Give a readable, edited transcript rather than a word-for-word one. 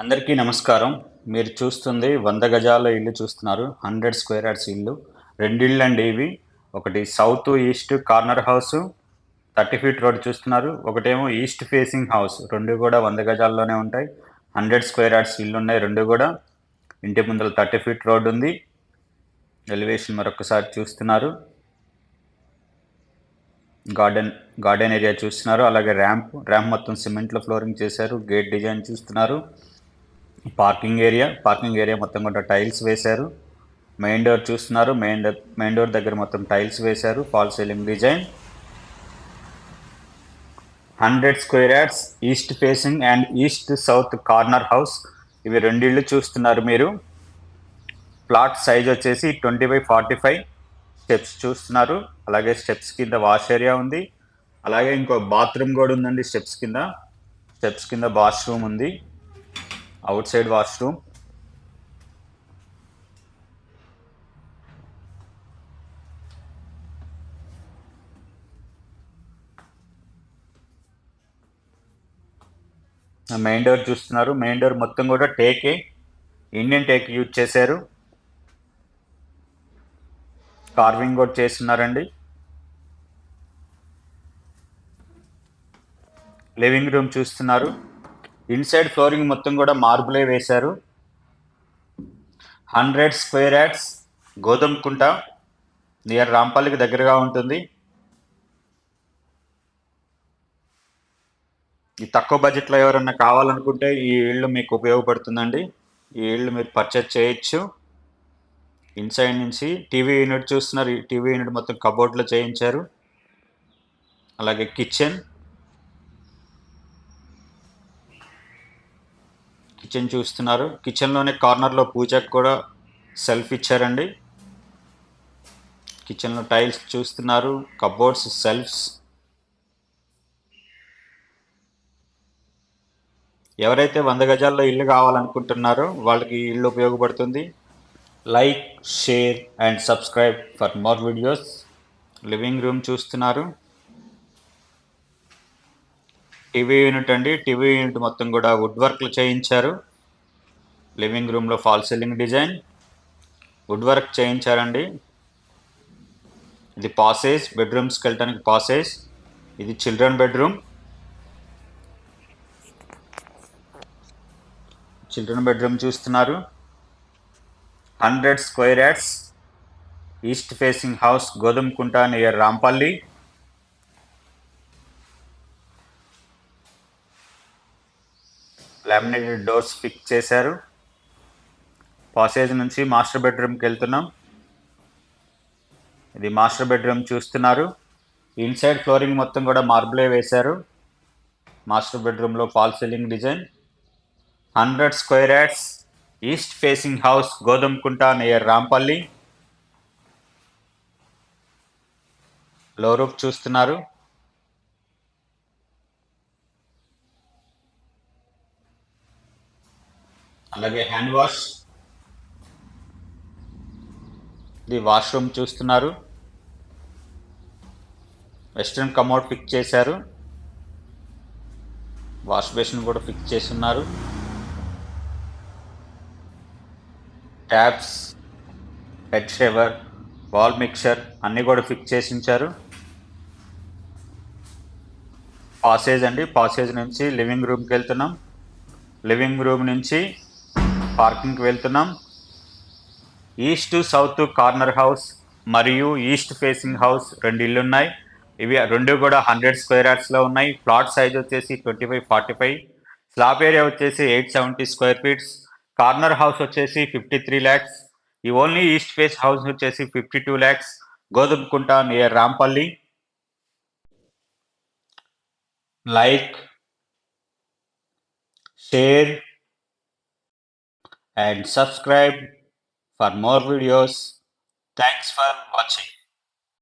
అందరికీ నమస్కారం. మీరు చూస్తుంది 100 గజాల ఇల్లు చూస్తున్నారు. 100 స్క్వేర్ యార్డ్స్ ఇల్లు. 2 ఇళ్ళండి ఇవి. ఒకటి south east corner house 30 feet road చూస్తున్నారు. ఒకటేమో ఈస్ట్ ఫేసింగ్ హౌస్. 2 కూడా 100 గజాల్లోనే ఉంటాయి. 100 స్క్వేర్ యార్డ్స్ ఇల్లున్నాయి 2 కూడా. ఇంటి ముందల 30 ఫీట్ రోడ్ ఉంది. ఎలివేషన్ మరొకసారి చూస్తున్నారు. గార్డెన్ ఏరియా చూస్తున్నారు. అలాగే ర్యాంప్ మొత్తం సిమెంట్‌లో ఫ్లోరింగ్ చేశారు. గేట్ డిజైన్ చూస్తున్నారు. పార్కింగ్ ఏరియా మొత్తం కూడా టైల్స్ వేశారు. మెయిన్ డోర్ చూస్తున్నారు. మెయిన్ డోర్ దగ్గర మొత్తం టైల్స్ వేశారు. Fall ceiling design. 100 square yards east facing and east south corner house. ఇవి 2 ఇళ్ళు చూస్తున్నారు మీరు. ప్లాట్ సైజ్ వచ్చేసి 20/45. స్టెప్స్ చూస్తున్నారు. అలాగే స్టెప్స్ కింద వాష్ ఏరియా ఉంది. అలాగే ఇంకో బాత్రూమ్ కూడా ఉందండి స్టెప్స్ కింద వాష్రూమ్ ఉంది. Out side washroom. Main door చూస్తున్నారు. మెయిన్ డోర్ మొత్తం కూడా ఇండియన్ టేక్ యూజ్ చేశారు. కార్వింగ్ కూడా చేస్తున్నారండి. లివింగ్ రూమ్ చూస్తున్నారు. ఇన్సైడ్ ఫ్లోరింగ్ మొత్తం కూడా మార్బులే వేశారు. 100 స్క్వేర్ యార్డ్స్ గోధుమకుంట నియర్ రాంపల్లికి దగ్గరగా ఉంటుంది. ఈ తక్కువ బడ్జెట్లో ఎవరన్నా కావాలనుకుంటే ఈ ఇల్లు మీకు ఉపయోగపడుతుందండి. ఈ ఇల్లు మీరు పర్చేజ్ చేయొచ్చు. ఇన్సైడ్ నుంచి టీవీ యూనిట్ చూస్తున్నారు. ఈ టీవీ యూనిట్ మొత్తం కబోర్డ్లో చేయించారు. అలాగే కిచెన్ చూస్తున్నారు. కిచెన్లోనే కార్నర్లో పూజకు కూడా సెల్ఫ్ ఇచ్చారండి. కిచెన్లో టైల్స్ చూస్తున్నారు. Cupboards, shelves. ఎవరైతే 100 గజాల్లో ఇల్లు కావాలనుకుంటున్నారో వాళ్ళకి ఈ ఇల్లు ఉపయోగపడుతుంది. Like, share and subscribe for more videos. Living room చూస్తున్నారు. టీవీ యూనిట్ అండి. టీవీ యూనిట్ మొత్తం కూడా వుడ్ వర్క్లు చేయించారు. లివింగ్ రూమ్లో fall ceiling design wood work చేయించారండి. ఇది పాసేజ్, బెడ్రూమ్స్కి వెళ్ళటానికి పాసేజ్. ఇది చిల్డ్రన్ బెడ్రూమ్ చూస్తున్నారు. 100 square yards east facing house Godhumakunta near Rampalli. Laminated doors fix చేశారు. పాసేజ్ నుంచి మాస్టర్ బెడ్రూమ్కి వెళ్తున్నాం. ఇది మాస్టర్ బెడ్రూమ్ చూస్తున్నారు. ఇన్సైడ్ ఫ్లోరింగ్ మొత్తం కూడా మార్బులే వేశారు. మాస్టర్ బెడ్రూమ్లో fall ceiling design. 100 square yards east facing house Godhumakunta near Rampalli. లో రూఫ్ చూస్తున్నారు. అలాగే హ్యాండ్ వాష్. ఇది వాష్రూమ్ చూస్తున్నారు. వెస్ట్రన్ కమోడ్ ఫిక్స్ చేశారు. వాష్ బేసిన్ కూడా ఫిక్స్ చేస్తున్నారు. Taps, head Shehvar, wall mixer అన్నీ కూడా ఫిక్స్ చేసి ఉంచారు. పాసేజ్ అండి. పాసేజ్ నుంచి లివింగ్ రూమ్కి వెళ్తున్నాం. లివింగ్ రూమ్ నుంచి పార్కింగ్కి వెళ్తున్నాం. ఈస్ట్ సౌత్ కార్నర్ హౌస్ మరియు ఈస్ట్ ఫేసింగ్ హౌస్ 2 ఇళ్ళు ఉన్నాయి. ఇవి 2 కూడా 100 స్క్వేర్ యార్డ్స్లో ఉన్నాయి. ప్లాట్ సైజ్ వచ్చేసి 20/45. స్లాబ్ ఏరియా వచ్చేసి 870 స్క్వేర్ ఫీట్స్. కార్నర్ హౌస్ వచ్చేసి 53 lakhs. ఈ ఓన్లీ ఈస్ట్ ఫేస్ హౌస్ వచ్చేసి 52 lakhs. Godhumakunta near Rampalli. Like, share and subscribe for more videos. Thanks for watching.